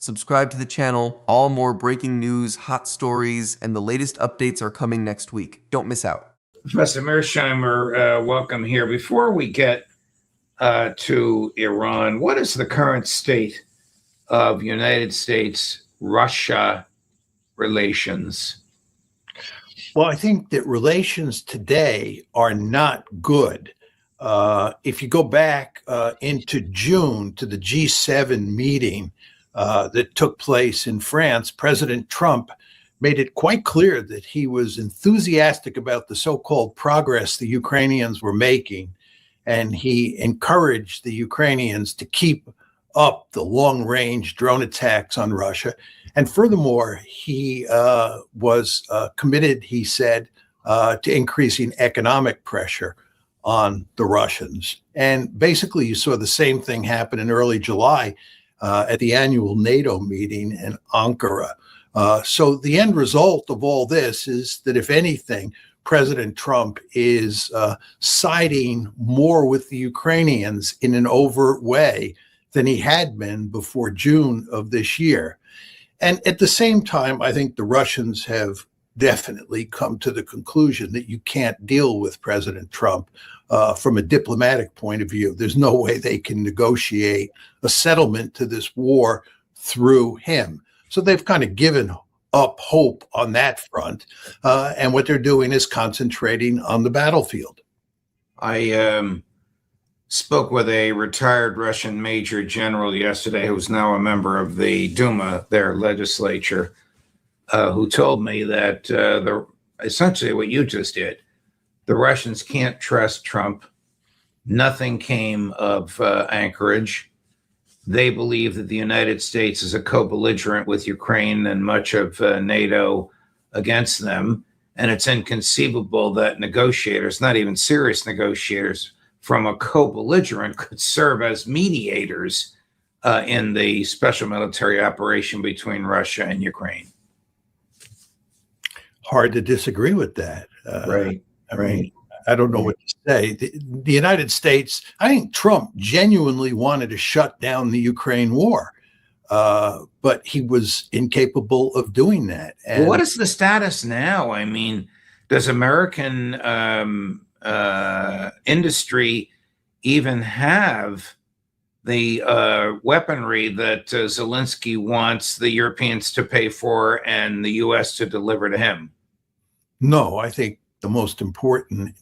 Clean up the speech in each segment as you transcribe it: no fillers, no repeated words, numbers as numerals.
Subscribe to the channel. All more breaking news, hot stories, and the latest updates are coming next week. Don't miss out. Professor Mearsheimer, welcome here. Before we get to Iran, what is the current state of United States-Russia relations? Well, I think that relations today are not good. If you go back into June to the G7 meeting that took place in France, President Trump made it quite clear that he was enthusiastic about the so-called progress the Ukrainians were making, and he encouraged the Ukrainians to keep up the long-range drone attacks on Russia. And furthermore, he was committed, he said, to increasing economic pressure on the Russians. And basically, you saw the same thing happen in early July at the annual NATO meeting in Ankara. So the end result of all this is that, if anything, President Trump is siding more with the Ukrainians in an overt way than he had been before June of this year. And at the same time, I think the Russians have definitely come to the conclusion that you can't deal with President Trump from a diplomatic point of view. There's no way they can negotiate a settlement to this war through him. So they've kind of given up hope on that front. And what they're doing is concentrating on the battlefield. I spoke with a retired Russian major general yesterday who's now a member of the Duma, their legislature, who told me that essentially what you just did, the Russians can't trust Trump. Nothing came of Anchorage. They believe that the United States is a co-belligerent with Ukraine and much of NATO against them. And it's inconceivable that negotiators, not even serious negotiators, from a co-belligerent could serve as mediators in the special military operation between Russia and Ukraine. Hard to disagree with that. Right. I mean, I don't know what to say. The United States, I think Trump genuinely wanted to shut down the Ukraine war, but he was incapable of doing that. And what is the status now? I mean, does American industry even have the weaponry that Zelensky wants the Europeans to pay for and the U.S. to deliver to him? No, I think the most important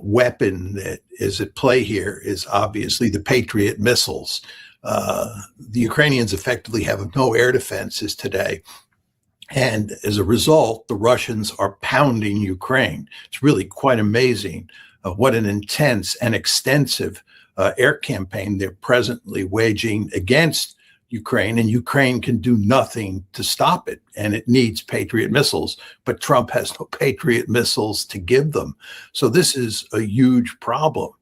weapon that is at play here is obviously the Patriot missiles. The Ukrainians effectively have no air defenses today. And as a result, the Russians are pounding Ukraine. It's really quite amazing what an intense and extensive air campaign they're presently waging against Ukraine, and Ukraine can do nothing to stop it. And it needs Patriot missiles, but Trump has no Patriot missiles to give them. So this is a huge problem.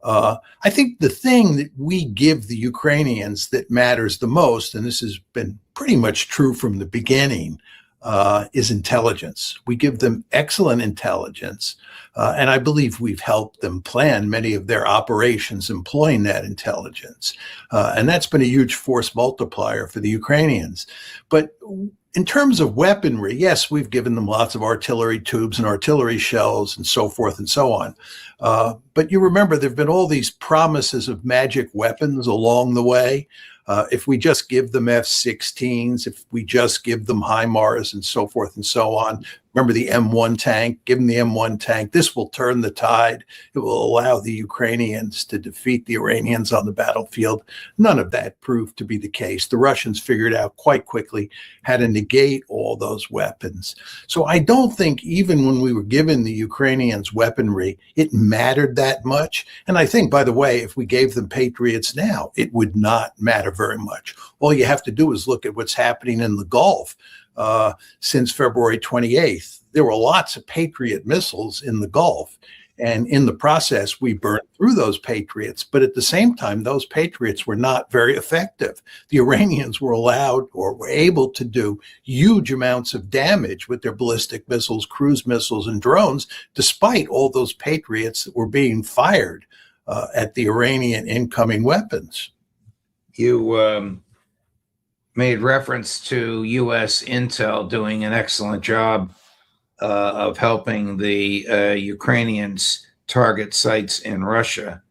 I think the thing that we give the Ukrainians that matters the most, and this has been pretty much true from the beginning, is intelligence. We give them excellent intelligence, and I believe we've helped them plan many of their operations employing that intelligence. And that's been a huge force multiplier for the Ukrainians. But in terms of weaponry, yes, we've given them lots of artillery tubes and artillery shells and so forth and so on. But you remember there have been all these promises of magic weapons along the way. If we just give them F-16s, if we just give them HIMARS and so forth and so on. Remember the M1 tank, give them the M1 tank. This will turn the tide. It will allow the Ukrainians to defeat the Iranians on the battlefield. None of that proved to be the case. The Russians figured out quite quickly how to negate all those weapons. So I don't think even when we were giving the Ukrainians weaponry, it mattered that much. And I think, by the way, if we gave them Patriots now, it would not matter very much. All you have to do is look at what's happening in the Gulf. Since February 28th, there were lots of Patriot missiles in the Gulf. And in the process, we burned through those Patriots. But at the same time, those Patriots were not very effective. The Iranians were allowed or were able to do huge amounts of damage with their ballistic missiles, cruise missiles, and drones, despite all those Patriots that were being fired at the Iranian incoming weapons. You made reference to U.S. intel doing an excellent job of helping the Ukrainians target sites in Russia.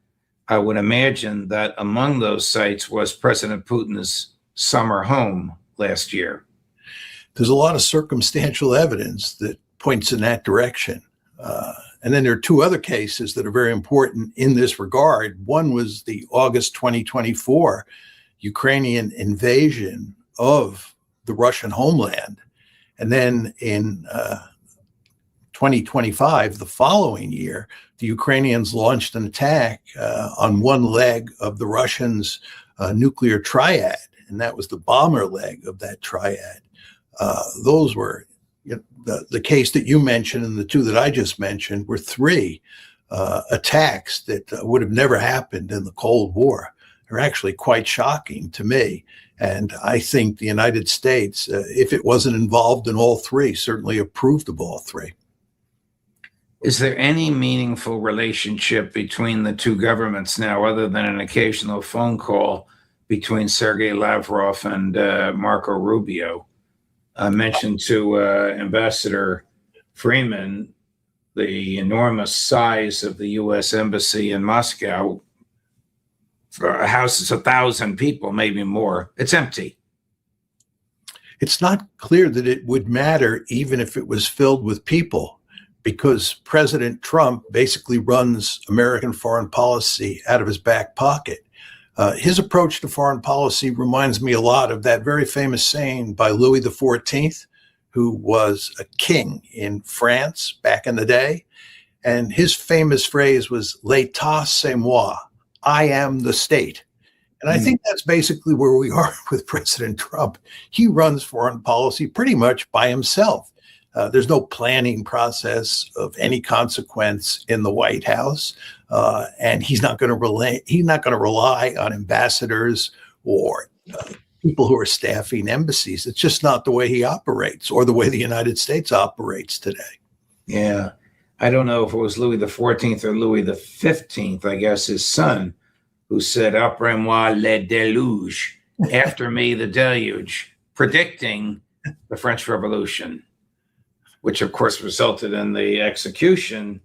I would imagine that among those sites was President Putin's summer home last year. There's a lot of circumstantial evidence that points in that direction. And then there are two other cases that are very important in this regard. One was the August 2024 Ukrainian invasion of the Russian homeland. And then in 2025, the following year, the Ukrainians launched an attack on one leg of the Russians' nuclear triad, and that was the bomber leg of that triad. Those were the case that you mentioned, and the two that I just mentioned were three attacks that would have never happened in the Cold War. They're actually quite shocking to me. And I think the United States, if it wasn't involved in all three, certainly approved of all three. Is there any meaningful relationship between the two governments now, other than an occasional phone call between Sergei Lavrov and Marco Rubio? I mentioned to Ambassador Freeman the enormous size of the U.S. embassy in Moscow. For a house is 1,000 people, maybe more. It's empty. It's not clear that it would matter even if it was filled with people, because President Trump basically runs American foreign policy out of his back pocket. His approach to foreign policy reminds me a lot of that very famous saying by Louis XIV, who was a king in France back in the day. And his famous phrase was, "L'État, c'est moi," I am the state. And I think that's basically where we are with President Trump. He runs foreign policy pretty much by himself. There's no planning process of any consequence in the White House, and he's not going to rely on ambassadors or people who are staffing embassies. It's just not the way he operates, or the way the United States operates today. Yeah, I don't know if it was Louis XIV or Louis XV, I guess his son, who said, "Après moi le déluge," after me the deluge, predicting the French Revolution, which of course resulted in the execution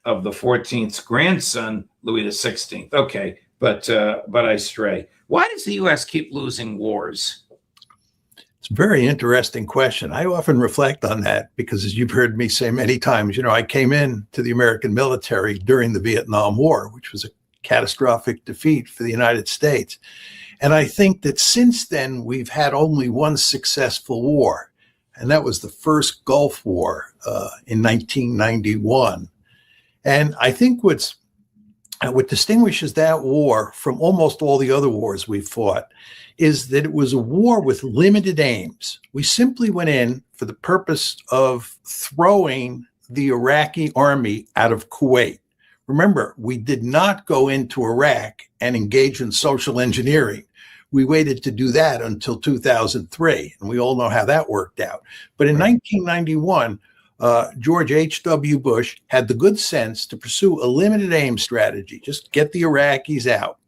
of the 14th's grandson, Louis XVI. Okay, but I stray. Why does the U.S. keep losing wars? It's a very interesting question. I often reflect on that because, as you've heard me say many times, I came in to the American military during the Vietnam War, which was a catastrophic defeat for the United States. And I think that since then, we've had only one successful war, and that was the first Gulf War in 1991. And I think what distinguishes that war from almost all the other wars we've fought is that it was a war with limited aims. We simply went in for the purpose of throwing the Iraqi army out of Kuwait. Remember, we did not go into Iraq and engage in social engineering. We waited to do that until 2003, and we all know how that worked out. But in 1991, George H.W. Bush had the good sense to pursue a limited aim strategy, just get the Iraqis out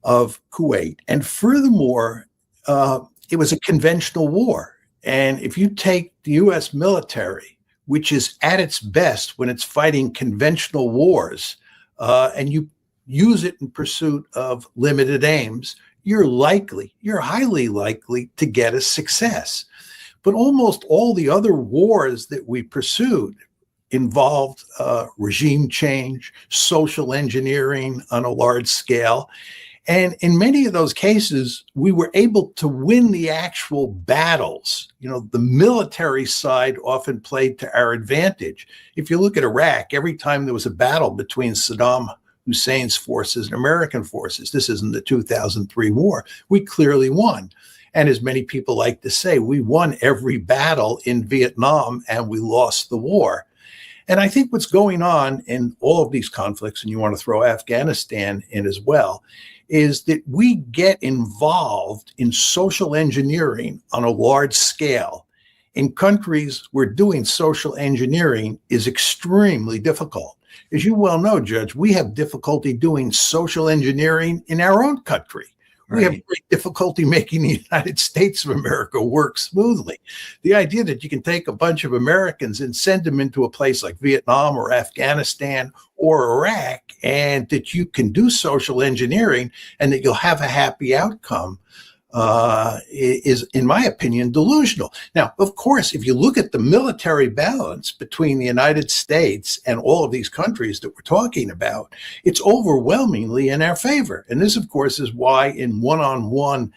of Kuwait. And furthermore, it was a conventional war. And if you take the U.S. military, which is at its best when it's fighting conventional wars, and you use it in pursuit of limited aims, you're highly likely to get a success. But almost all the other wars that we pursued involved regime change, social engineering on a large scale. And in many of those cases, we were able to win the actual battles. The military side often played to our advantage. If you look at Iraq, every time there was a battle between Saddam Hussein's forces and American forces, this isn't the 2003 war, we clearly won. And as many people like to say, we won every battle in Vietnam and we lost the war. And I think what's going on in all of these conflicts, and you want to throw Afghanistan in as well, is that we get involved in social engineering on a large scale in countries where doing social engineering is extremely difficult. As you well know, Judge, we have difficulty doing social engineering in our own country. We have Right. great difficulty making the United States of America work smoothly. The idea that you can take a bunch of Americans and send them into a place like Vietnam or Afghanistan or Iraq, and that you can do social engineering and that you'll have a happy outcome is, in my opinion, delusional. Now, of course, if you look at the military balance between the United States and all of these countries that we're talking about, it's overwhelmingly in our favor. And this, of course, is why in one-on-one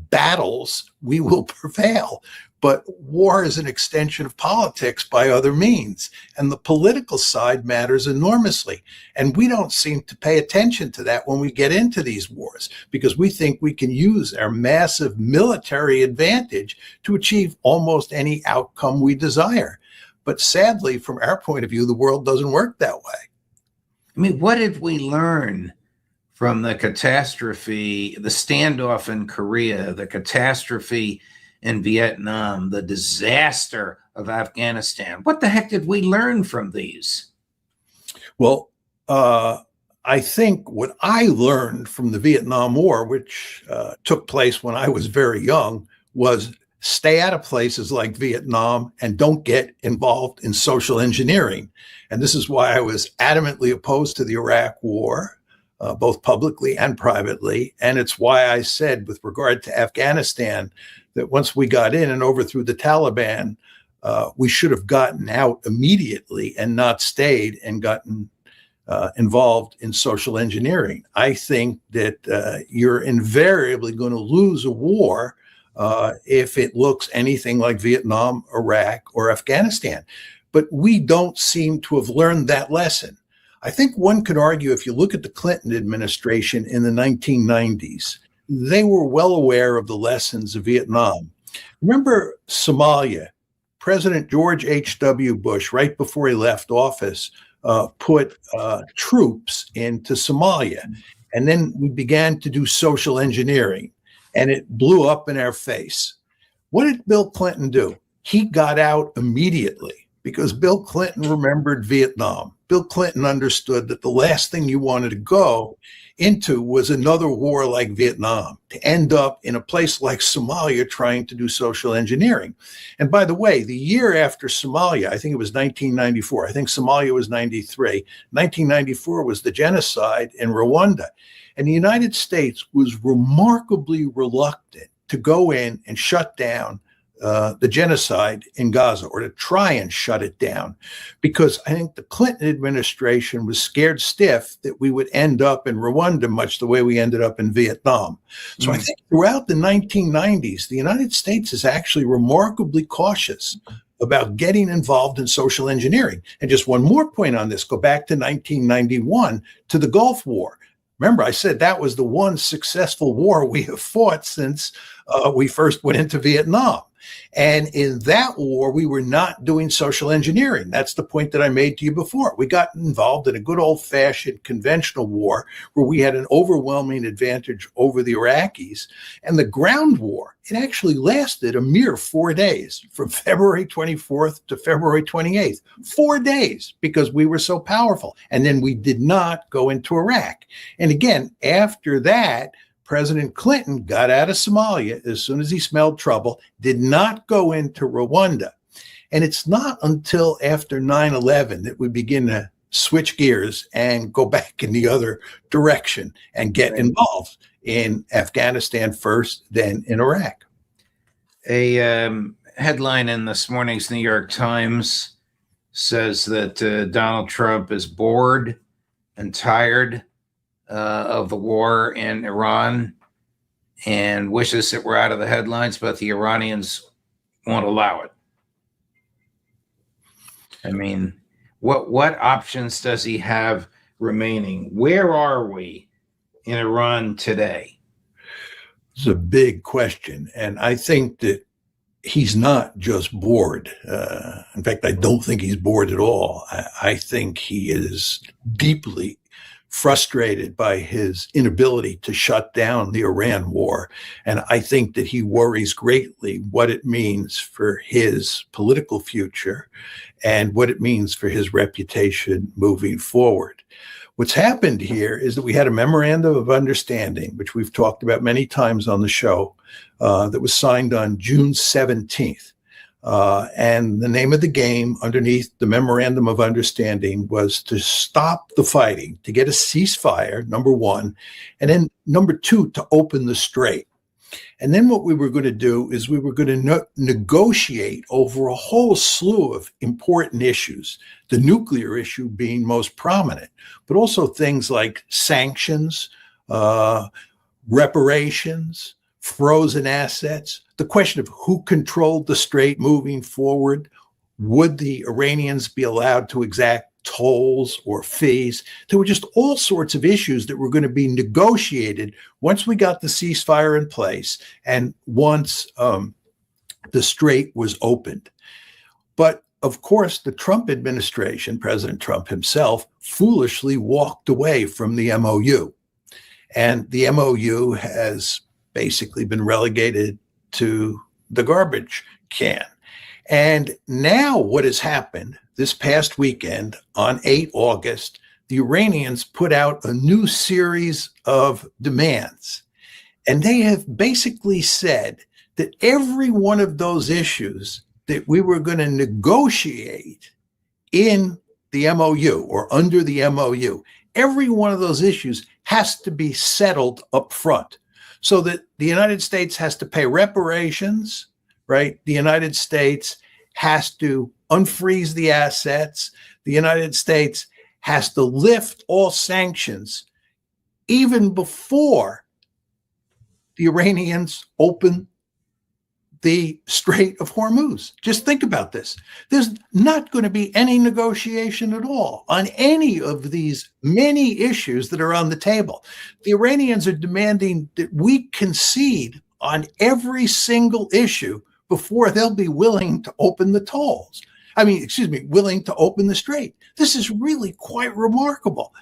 battles we will prevail. But war is an extension of politics by other means. And the political side matters enormously. And we don't seem to pay attention to that when we get into these wars, because we think we can use our massive military advantage to achieve almost any outcome we desire. But sadly, from our point of view, the world doesn't work that way. I mean, what did we learn from the catastrophe, the standoff in Korea, the catastrophe in Vietnam, the disaster of Afghanistan? What the heck did we learn from these? Well, I think what I learned from the Vietnam War, which took place when I was very young, was stay out of places like Vietnam and don't get involved in social engineering. And this is why I was adamantly opposed to the Iraq War, both publicly and privately. And it's why I said, with regard to Afghanistan, that once we got in and overthrew the Taliban, we should have gotten out immediately and not stayed and gotten involved in social engineering. I think that you're invariably going to lose a war if it looks anything like Vietnam, Iraq, or Afghanistan. But we don't seem to have learned that lesson. I think one could argue, if you look at the Clinton administration in the 1990s, they were well aware of the lessons of Vietnam. Remember Somalia? President George H.W. Bush, right before he left office, put troops into Somalia. And then we began to do social engineering, and it blew up in our face. What did Bill Clinton do? He got out immediately because Bill Clinton remembered Vietnam. Bill Clinton understood that the last thing you wanted to go into was another war like Vietnam, to end up in a place like Somalia trying to do social engineering. And by the way, the year after Somalia, I think it was 1994, I think Somalia was 93, 1994 was the genocide in Rwanda. And the United States was remarkably reluctant to go in and shut down the genocide in Gaza, or to try and shut it down, because I think the Clinton administration was scared stiff that we would end up in Rwanda much the way we ended up in Vietnam. So I think throughout the 1990s, the United States is actually remarkably cautious about getting involved in social engineering. And just one more point on this, go back to 1991, to the Gulf War. Remember, I said that was the one successful war we have fought since we first went into Vietnam. And in that war, we were not doing social engineering. That's the point that I made to you before. We got involved in a good old-fashioned conventional war where we had an overwhelming advantage over the Iraqis. And the ground war, it actually lasted a mere 4 days, from February 24th to February 28th. 4 days, because we were so powerful. And then we did not go into Iraq. And again, after that, President Clinton got out of Somalia as soon as he smelled trouble, did not go into Rwanda. And it's not until after 9/11 that we begin to switch gears and go back in the other direction and get involved in Afghanistan first, then in Iraq. A headline in this morning's New York Times says that Donald Trump is bored and tired of the war in Iran and wishes it were out of the headlines, but the Iranians won't allow it. I mean, what options does he have remaining? Where are we in Iran today? It's a big question. And I think that he's not just bored. In fact, I don't think he's bored at all. I think he is deeply frustrated by his inability to shut down the Iran war. And I think that he worries greatly what it means for his political future and what it means for his reputation moving forward. What's happened here is that we had a memorandum of understanding, which we've talked about many times on the show, that was signed on June 17th. And the name of the game underneath the memorandum of understanding was to stop the fighting, to get a ceasefire, number one, and then number two, to open the strait. And then what we were going to do is we were going to negotiate over a whole slew of important issues, the nuclear issue being most prominent, but also things like sanctions, reparations, frozen assets, the question of who controlled the strait moving forward. Would the Iranians be allowed to exact tolls or fees? There were just all sorts of issues that were going to be negotiated once we got the ceasefire in place and once the strait was opened. But of course, the Trump administration, President Trump himself, foolishly walked away from the MOU. And the MOU has basically been relegated to the garbage can. And now what has happened this past weekend on 8 August, the Iranians put out a new series of demands. And they have basically said that every one of those issues that we were going to negotiate in the MOU or under the MOU, every one of those issues has to be settled up front so that the United States has to pay reparations, right? The United States has to unfreeze the assets. The United States has to lift all sanctions even before the Iranians open the Strait of Hormuz. Just think about this. There's not going to be any negotiation at all on any of these many issues that are on the table. The Iranians are demanding that we concede on every single issue before they'll be willing to open the tolls. Willing to open the strait. This is really quite remarkable.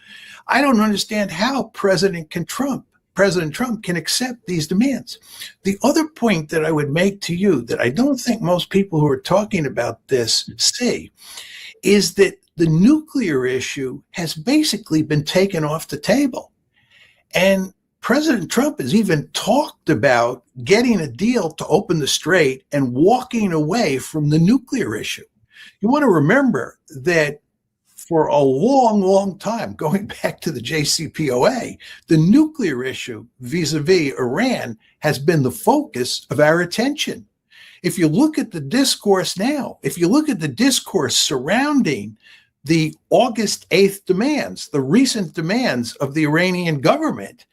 I don't understand how President Trump can accept these demands. The other point that I would make to you that I don't think most people who are talking about this see is that the nuclear issue has basically been taken off the table. And President Trump has even talked about getting a deal to open the strait and walking away from the nuclear issue. You want to remember that for a long, long time, going back to the JCPOA, the nuclear issue vis-a-vis Iran has been the focus of our attention. If you look at the discourse now, if you look at the discourse surrounding the August 8th demands, the recent demands of the Iranian government,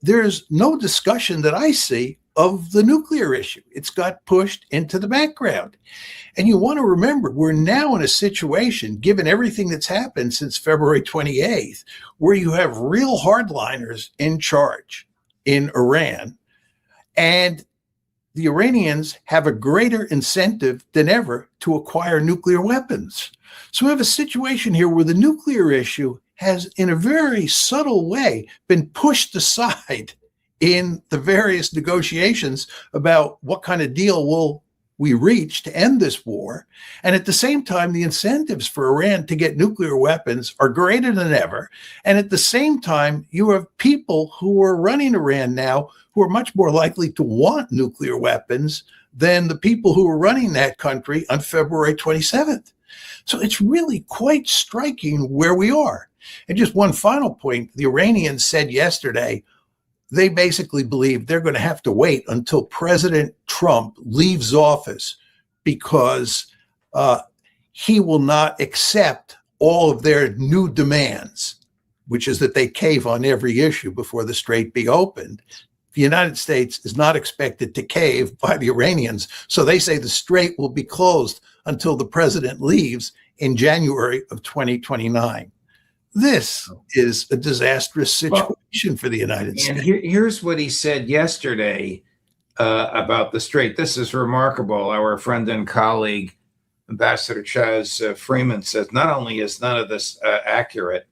there's no discussion that I see of the nuclear issue. It's got pushed into the background. And you want to remember, we're now in a situation, given everything that's happened since February 28th, where you have real hardliners in charge in Iran. And the Iranians have a greater incentive than ever to acquire nuclear weapons. So we have a situation here where the nuclear issue has, in a very subtle way, been pushed aside in the various negotiations about what kind of deal will we reach to end this war. And at the same time, the incentives for Iran to get nuclear weapons are greater than ever. And at the same time, you have people who are running Iran now who are much more likely to want nuclear weapons than the people who were running that country on February 27th. So it's really quite striking where we are. And just one final point, the Iranians said yesterday, they basically believe they're going to have to wait until President Trump leaves office because he will not accept all of their new demands, which is that they cave on every issue before the strait be opened. The United States is not expected to cave by the Iranians. So they say the strait will be closed until the president leaves in January of 2029. This is a disastrous situation for the United States. And here's what he said yesterday about the strait. This is remarkable. Our friend and colleague, Ambassador Chaz Freeman, says not only is none of this accurate,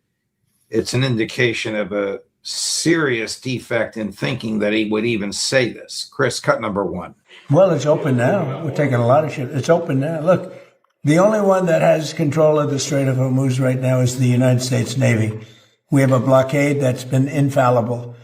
it's an indication of a serious defect in thinking that he would even say this. Chris, cut number one. Well, it's open now. We're taking a lot of shit. It's open now. Look. The only one that has control of the Strait of Hormuz right now is the United States Navy. We have a blockade that's been infallible.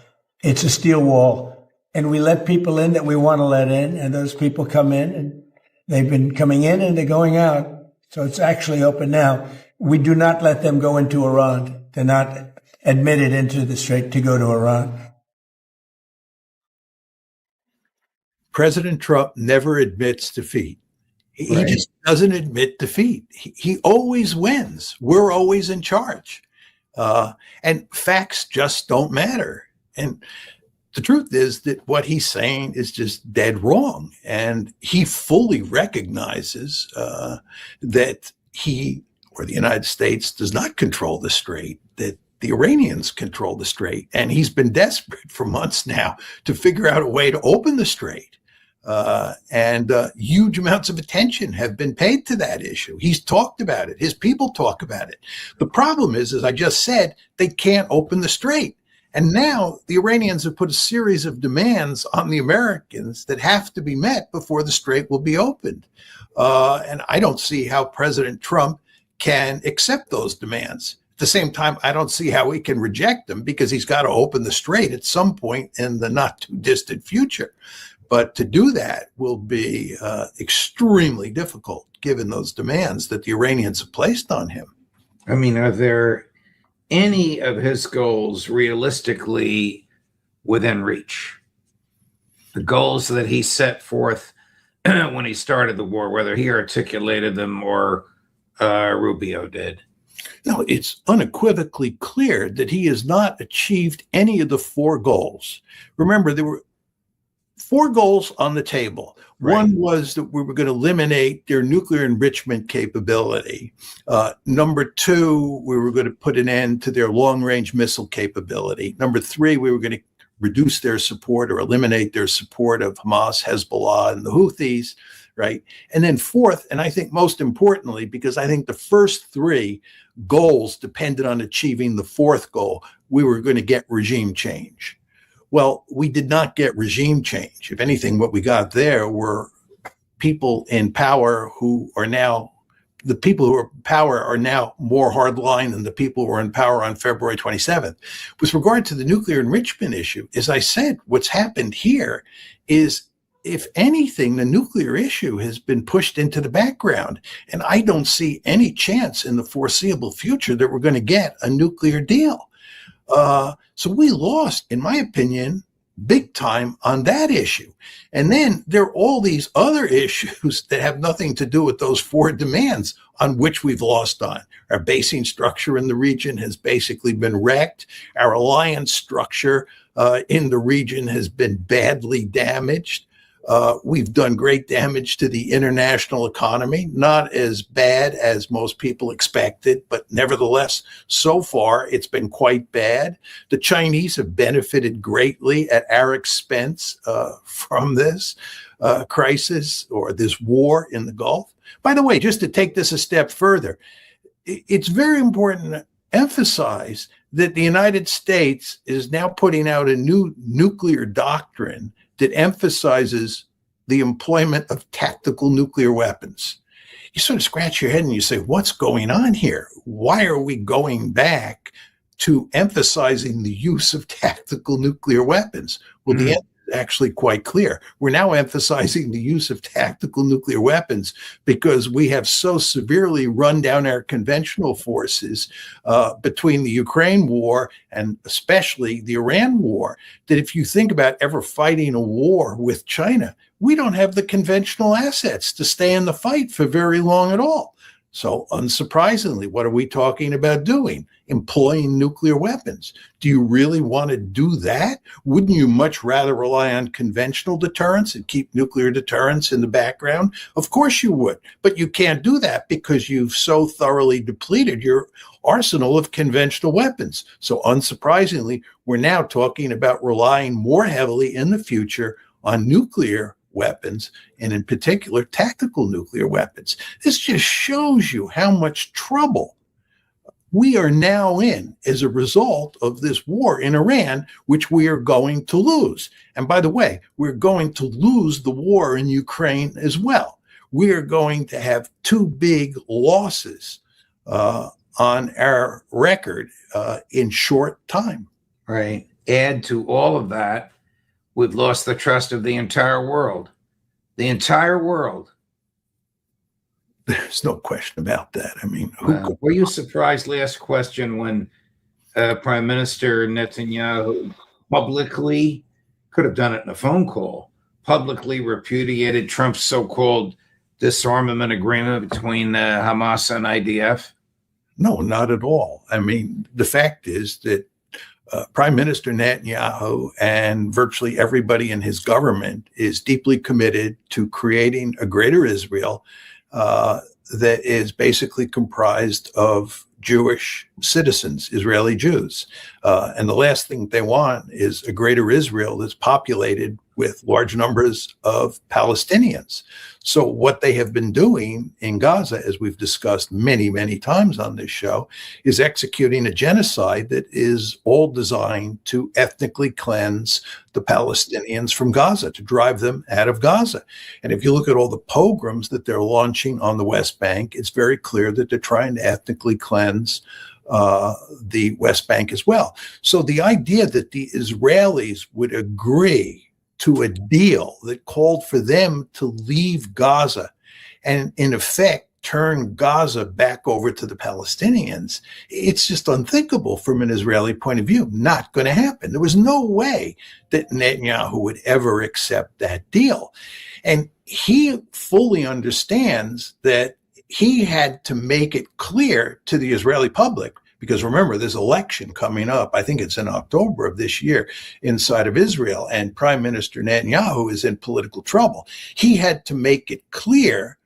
It's a steel wall. And we let people in that we want to let in, and those people come in, and they've been coming in and they're going out. So it's actually open now. We do not let them go into Iran. They're not admitted into the strait to go to Iran. President Trump never admits defeat. He Right. just doesn't admit defeat. He always wins. We're always in charge. And facts just don't matter. And the truth is that what he's saying is just dead wrong. And he fully recognizes that he or the United States does not control the strait, that the Iranians control the strait. And he's been desperate for months now to figure out a way to open the strait. And huge amounts of attention have been paid to that issue. He's talked about it. His people talk about it. The problem is, as I just said, they can't open the strait. And now the Iranians have put a series of demands on the Americans that have to be met before the strait will be opened. And I don't see how President Trump can accept those demands. At the same time, I don't see how he can reject them, because he's got to open the strait at some point in the not too distant future. But to do that will be extremely difficult, given those demands that the Iranians have placed on him. I mean, are there any of his goals realistically within reach? The goals that he set forth when he started the war, whether he articulated them or Rubio did? No, it's unequivocally clear that he has not achieved any of the four goals. Remember, there were four goals on the table. Right. One was that we were going to eliminate their nuclear enrichment capability. Number two, we were going to put an end to their long-range missile capability. Number three, we were going to reduce their support or eliminate their support of Hamas, Hezbollah, and the Houthis, right? And then fourth, and I think most importantly, because I think the first three goals depended on achieving the fourth goal, we were going to get regime change. Well, we did not get regime change. If anything, what we got there were people in power who are now, the people who are in power are now more hardline than the people who were in power on February 27th. With regard to the nuclear enrichment issue, as I said, what's happened here is, if anything, the nuclear issue has been pushed into the background. And I don't see any chance in the foreseeable future that we're going to get a nuclear deal. So we lost, in my opinion, big time on that issue. And then there are all these other issues that have nothing to do with those four demands on which we've lost on. Our basing structure in the region has basically been wrecked. Our alliance structure in the region has been badly damaged. We've done great damage to the international economy, not as bad as most people expected, but nevertheless, so far it's been quite bad. The Chinese have benefited greatly at our expense from this crisis or this war in the Gulf. By the way, just to take this a step further, it's very important to emphasize that the United States is now putting out a new nuclear doctrine that emphasizes the employment of tactical nuclear weapons. You sort of scratch your head and you say, what's going on here? Why are we going back to emphasizing the use of tactical nuclear weapons? Well, the answer is actually quite clear. We're now emphasizing the use of tactical nuclear weapons because we have so severely run down our conventional forces between the Ukraine war and especially the Iran war, that if you think about ever fighting a war with China, we don't have the conventional assets to stay in the fight for very long at all. So unsurprisingly, what are we talking about doing? Employing nuclear weapons. Do you really want to do that? Wouldn't you much rather rely on conventional deterrence and keep nuclear deterrence in the background? Of course you would, but you can't do that because you've so thoroughly depleted your arsenal of conventional weapons. So unsurprisingly, we're now talking about relying more heavily in the future on nuclear weapons, and in particular, tactical nuclear weapons. This just shows you how much trouble we are now in as a result of this war in Iran, which we are going to lose. And by the way, we're going to lose the war in Ukraine as well. We are going to have two big losses on our record in short time. Right. Add to all of that, we've lost the trust of the entire world. The entire world. There's no question about that. I mean, Were you surprised, last question, when Prime Minister Netanyahu publicly, could have done it in a phone call, publicly repudiated Trump's so-called disarmament agreement between Hamas and IDF? No, not at all. I mean, the fact is that Prime Minister Netanyahu and virtually everybody in his government is deeply committed to creating a greater Israel that is basically comprised of Jewish citizens, Israeli Jews. And the last thing they want is a greater Israel that's populated with large numbers of Palestinians. So what they have been doing in Gaza, as we've discussed many, many times on this show, is executing a genocide that is all designed to ethnically cleanse the Palestinians from Gaza, to drive them out of Gaza. And if you look at all the pogroms that they're launching on the West Bank, it's very clear that they're trying to ethnically cleanse the West Bank as well. So the idea that the Israelis would agree to a deal that called for them to leave Gaza and in effect turn Gaza back over to the Palestinians, it's just unthinkable from an Israeli point of view. Not going to happen. There was no way that Netanyahu would ever accept that deal. And he fully understands that he had to make it clear to the Israeli public, because remember, there's an election coming up. I think it's in October of this year inside of Israel, and Prime Minister Netanyahu is in political trouble. He had to make it clear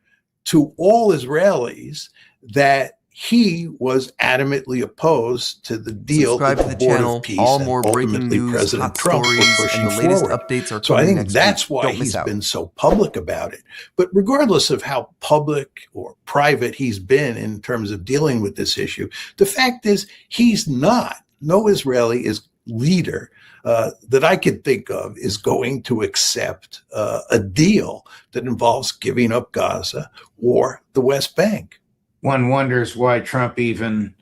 to all Israelis that he was adamantly opposed to the deal Subscribe that to the the Board channel. of Peace All and more breaking ultimately news, President hot Trump were stories, pushing and the latest forward. updates are So I coming think next that's week. why Don't miss he's out. been so public about it. But regardless of how public or private he's been in terms of dealing with this issue, the fact is no Israeli leader that I could think of is going to accept a deal that involves giving up Gaza or the West Bank. One wonders why Trump even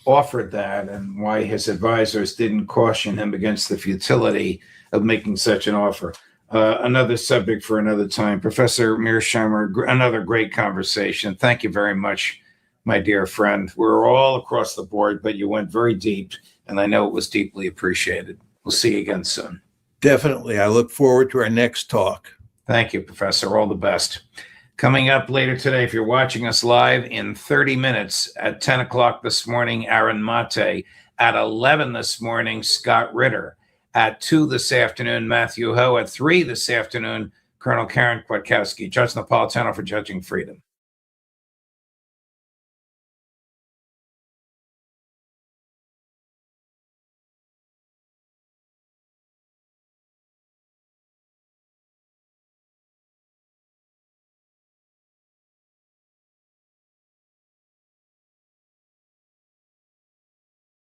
offered that and why his advisors didn't caution him against the futility of making such an offer. Another subject for another time. Professor Mearsheimer, another great conversation. Thank you very much, my dear friend. We're all across the board, but you went very deep, and I know it was deeply appreciated. We'll see you again soon. Definitely. I look forward to our next talk. Thank you, Professor. All the best. Coming up later today, if you're watching us live, in 30 minutes at 10 o'clock this morning, Aaron Mate. At 11 this morning, Scott Ritter. At 2 this afternoon, Matthew Ho. At 3 this afternoon, Colonel Karen Kwiatkowski. Judge Napolitano for Judging Freedom.